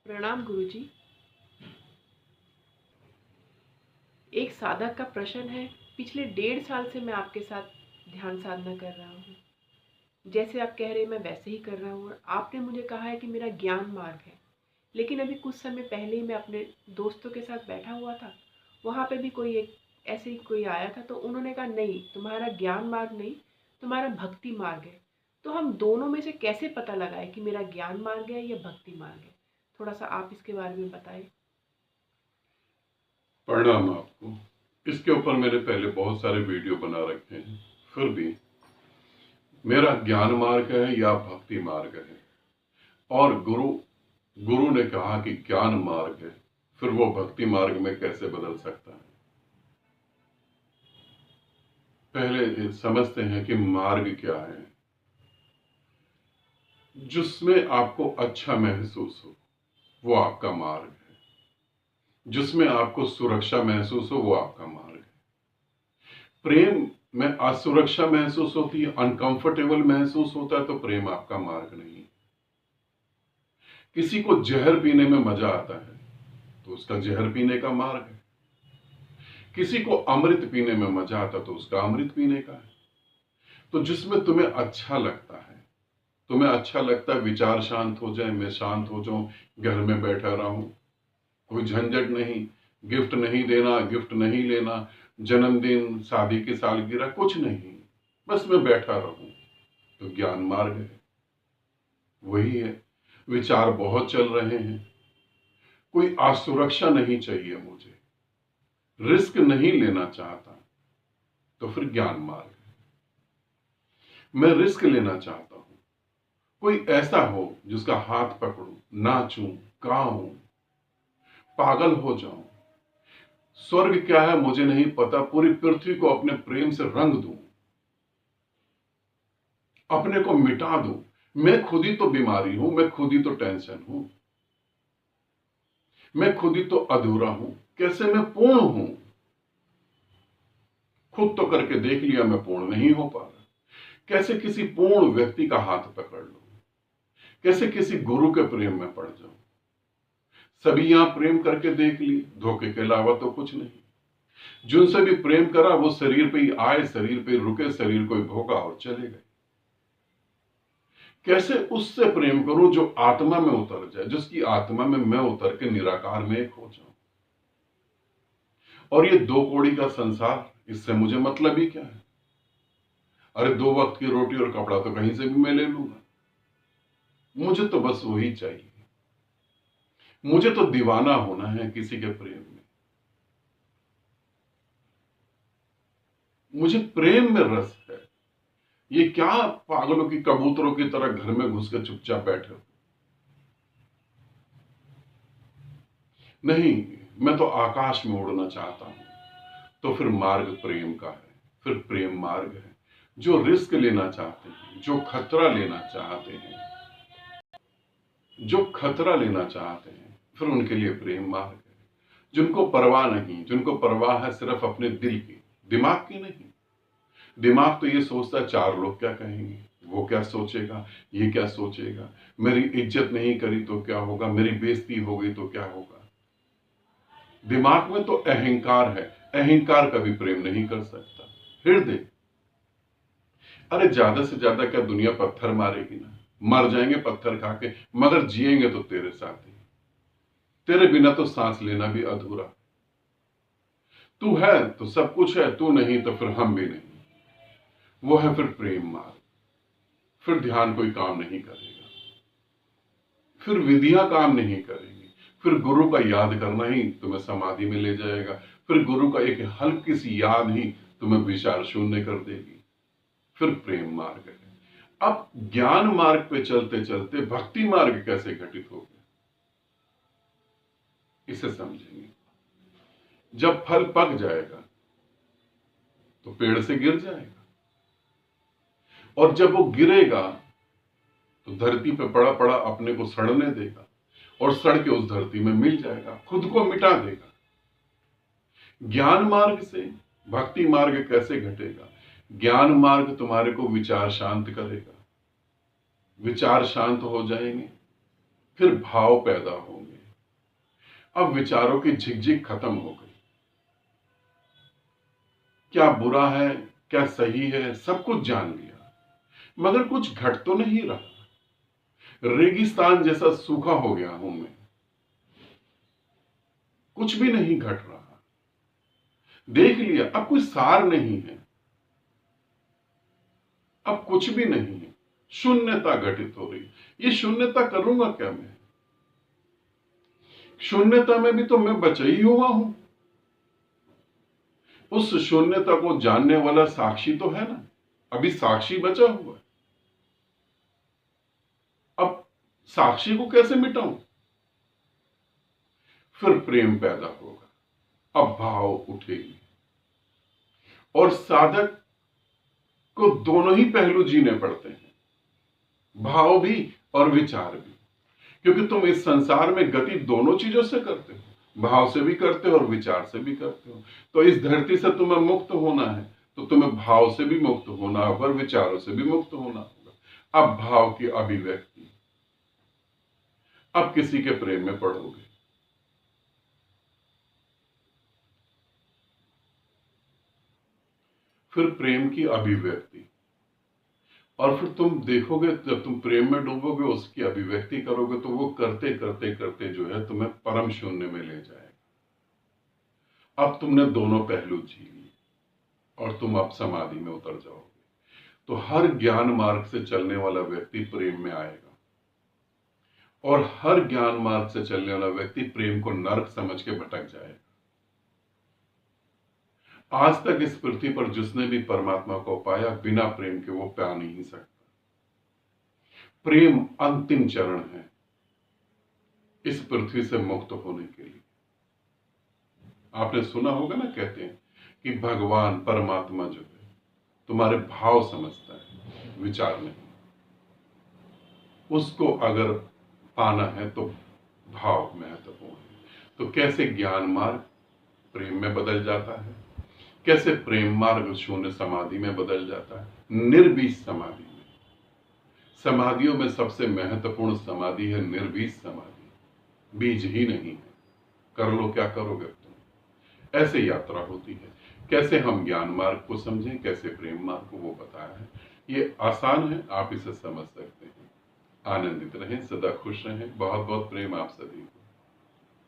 प्रणाम गुरुजी। एक साधक का प्रश्न है। पिछले 1.5 साल से मैं आपके साथ ध्यान साधना कर रहा हूँ। जैसे आप कह रहे हैं मैं वैसे ही कर रहा हूँ। आपने मुझे कहा है कि मेरा ज्ञान मार्ग है, लेकिन अभी कुछ समय पहले ही मैं अपने दोस्तों के साथ बैठा हुआ था। वहाँ पे भी ऐसे ही कोई आया था, तो उन्होंने कहा नहीं, तुम्हारा ज्ञान मार्ग नहीं, तुम्हारा भक्ति मार्ग है। तो हम दोनों में से कैसे पता लगाए कि मेरा ज्ञान मार्ग है या भक्ति मार्ग है? थोड़ा सा आप इसके बारे में बताएं। प्रणाम आपको। इसके ऊपर मैंने पहले बहुत सारे वीडियो बना रखे हैं। फिर भी मेरा ज्ञान मार्ग है या भक्ति मार्ग है, और गुरु गुरु ने कहा कि ज्ञान मार्ग है, फिर वो भक्ति मार्ग में कैसे बदल सकता है? पहले समझते हैं कि मार्ग क्या है। जिसमें आपको अच्छा महसूस हो वो आपका मार्ग है। जिसमें आपको सुरक्षा महसूस हो वो आपका मार्ग है। प्रेम में असुरक्षा महसूस होती है, अनकंफर्टेबल महसूस होता है, तो प्रेम आपका मार्ग नहीं। किसी को जहर पीने में मजा आता है तो उसका जहर पीने का मार्ग है। किसी को अमृत पीने में मजा आता तो उसका अमृत पीने का है। तो जिसमें तुम्हें अच्छा लगता है, विचार शांत हो जाए, मैं शांत हो जाऊं, घर में बैठा रहूं, कोई झंझट नहीं, गिफ्ट नहीं देना, गिफ्ट नहीं लेना, जन्मदिन, शादी की सालगिरह, कुछ नहीं, बस मैं बैठा रहूं, तो ज्ञान मार्ग है। वही है। विचार बहुत चल रहे हैं, कोई असुरक्षा नहीं चाहिए मुझे, रिस्क नहीं लेना चाहता, तो फिर ज्ञान मार्ग है। मैं रिस्क लेना चाहता हूं, कोई ऐसा हो जिसका हाथ पकड़ूं, नाचूं, गाऊं, पागल हो जाऊं। स्वर्ग क्या है मुझे नहीं पता, पूरी पृथ्वी को अपने प्रेम से रंग दूं, अपने को मिटा दूं। मैं खुद ही तो बीमारी हूं, मैं खुद ही तो टेंशन हूं, मैं खुद ही तो अधूरा हूं, कैसे मैं पूर्ण हूं? खुद तो करके देख लिया, मैं पूर्ण नहीं हो पा रहा। कैसे किसी पूर्ण व्यक्ति का हाथ पकड़ लूं? कैसे किसी गुरु के प्रेम में पड़ जाऊं? सभी यहां प्रेम करके देख लिए, धोखे के अलावा तो कुछ नहीं। जिनसे भी प्रेम करा वो शरीर पे ही आए, शरीर पे रुके, शरीर को ही भोगा और चले गए। कैसे उससे प्रेम करूं जो आत्मा में उतर जाए, जिसकी आत्मा में मैं उतर के निराकार में एक हो जाऊं। और ये दो कौड़ी का संसार, इससे मुझे मतलब ही क्या है? अरे 2 वक्त की रोटी और कपड़ा तो कहीं से भी मैं ले लूंगा। मुझे तो बस वही चाहिए। मुझे तो दीवाना होना है किसी के प्रेम में। मुझे प्रेम में रस है। ये क्या पागलों की, कबूतरों की तरह घर में घुस के चुपचाप बैठे हो? नहीं, मैं तो आकाश में उड़ना चाहता हूं। तो फिर मार्ग प्रेम का है, फिर प्रेम मार्ग है। जो रिस्क लेना चाहते हैं, जो खतरा लेना चाहते हैं, फिर उनके लिए प्रेम मार्ग है। जिनको परवाह नहीं, जिनको परवाह है सिर्फ अपने दिल की, दिमाग की नहीं। दिमाग तो ये सोचता है 4 लोग क्या कहेंगे, वो क्या सोचेगा, ये क्या सोचेगा, मेरी इज्जत नहीं करी तो क्या होगा, मेरी बेइज्जती हो गई तो क्या होगा। दिमाग में तो अहंकार है, अहंकार कभी प्रेम नहीं कर सकता। हृदय, अरे ज्यादा से ज्यादा क्या दुनिया पत्थर मारेगी ना, मर जाएंगे पत्थर खा के, मगर जिएंगे तो तेरे साथ ही। तेरे बिना तो सांस लेना भी अधूरा। तू है तो सब कुछ है, तू नहीं तो फिर हम भी नहीं। वो है फिर प्रेम मार्ग। फिर ध्यान कोई काम नहीं करेगा, फिर विधियां काम नहीं करेंगी, फिर गुरु का याद करना ही तुम्हें समाधि में ले जाएगा। फिर गुरु का एक हल्की सी याद ही तुम्हें विचार शून्य कर देगी। फिर प्रेम मार्ग है। अब ज्ञान मार्ग पे चलते चलते भक्ति मार्ग कैसे घटित हो गया, इसे समझेंगे। जब फल पक जाएगा तो पेड़ से गिर जाएगा, और जब वो गिरेगा तो धरती पे पड़ा पड़ा अपने को सड़ने देगा, और सड़ के उस धरती में मिल जाएगा, खुद को मिटा देगा। ज्ञान मार्ग से भक्ति मार्ग कैसे घटेगा? ज्ञान मार्ग तुम्हारे को विचार शांत करेगा। विचार शांत हो जाएंगे, फिर भाव पैदा होंगे। अब विचारों की झिकझिक खत्म हो गई। क्या बुरा है, क्या सही है, सब कुछ जान लिया, मगर कुछ घट तो नहीं रहा। रेगिस्तान जैसा सूखा हो गया हूं मैं, कुछ भी नहीं घट रहा। देख लिया, अब कोई सार नहीं है, अब कुछ भी नहीं है। शून्यता घटित हो रही। ये शून्यता करूंगा क्या मैं? शून्यता में भी तो मैं बचा ही हुआ हूं। उस शून्यता को जानने वाला साक्षी तो है ना, अभी साक्षी बचा हुआ है। अब साक्षी को कैसे मिटाऊं? फिर प्रेम पैदा होगा, अब भाव उठेगी। और साधक को दोनों ही पहलू जीने पड़ते हैं, भाव भी और विचार भी, क्योंकि तुम इस संसार में गति दोनों चीजों से करते हो, भाव से भी करते हो और विचार से भी करते हो। तो इस धरती से तुम्हें मुक्त होना है, तो तुम्हें भाव से भी मुक्त होना होगा, विचारों से भी मुक्त होना होगा। अब भाव की अभिव्यक्ति, अब किसी के प्रेम में पड़ोगे, फिर प्रेम की अभिव्यक्ति, और फिर तुम देखोगे, जब तुम प्रेम में डूबोगे, उसकी अभिव्यक्ति करोगे, तो वो करते करते करते जो है तुम्हें परम शून्य में ले जाएगा। अब तुमने दोनों पहलू जी लिए और तुम अब समाधि में उतर जाओगे। तो हर ज्ञान मार्ग से चलने वाला व्यक्ति प्रेम में आएगा, और हर ज्ञान मार्ग से चलने वाला व्यक्ति प्रेम को नर्क समझ के भटक जाएगा। आज तक इस पृथ्वी पर जिसने भी परमात्मा को पाया, बिना प्रेम के वो पा नहीं सकता। प्रेम अंतिम चरण है इस पृथ्वी से मुक्त होने के लिए। आपने सुना होगा ना, कहते हैं कि भगवान परमात्मा जो है तुम्हारे भाव समझता है, विचार नहीं। उसको अगर पाना है तो भाव महत्वपूर्ण है। तो कैसे ज्ञान मार्ग प्रेम में बदल जाता है, कैसे प्रेम मार्ग शून्य समाधि में बदल जाता है, निर्बीज समाधि में। समाधियों में सबसे महत्वपूर्ण समाधि है निर्बीज समाधि, बीज ही नहीं है। कर लो क्या करोगे तुम। ऐसे यात्रा होती है। कैसे हम ज्ञान मार्ग को समझें, कैसे प्रेम मार्ग को, वो बताया है। ये आसान है, आप इसे समझ सकते हैं। आनंदित रहें, सदा खुश रहें। बहुत बहुत प्रेम आप सभी को।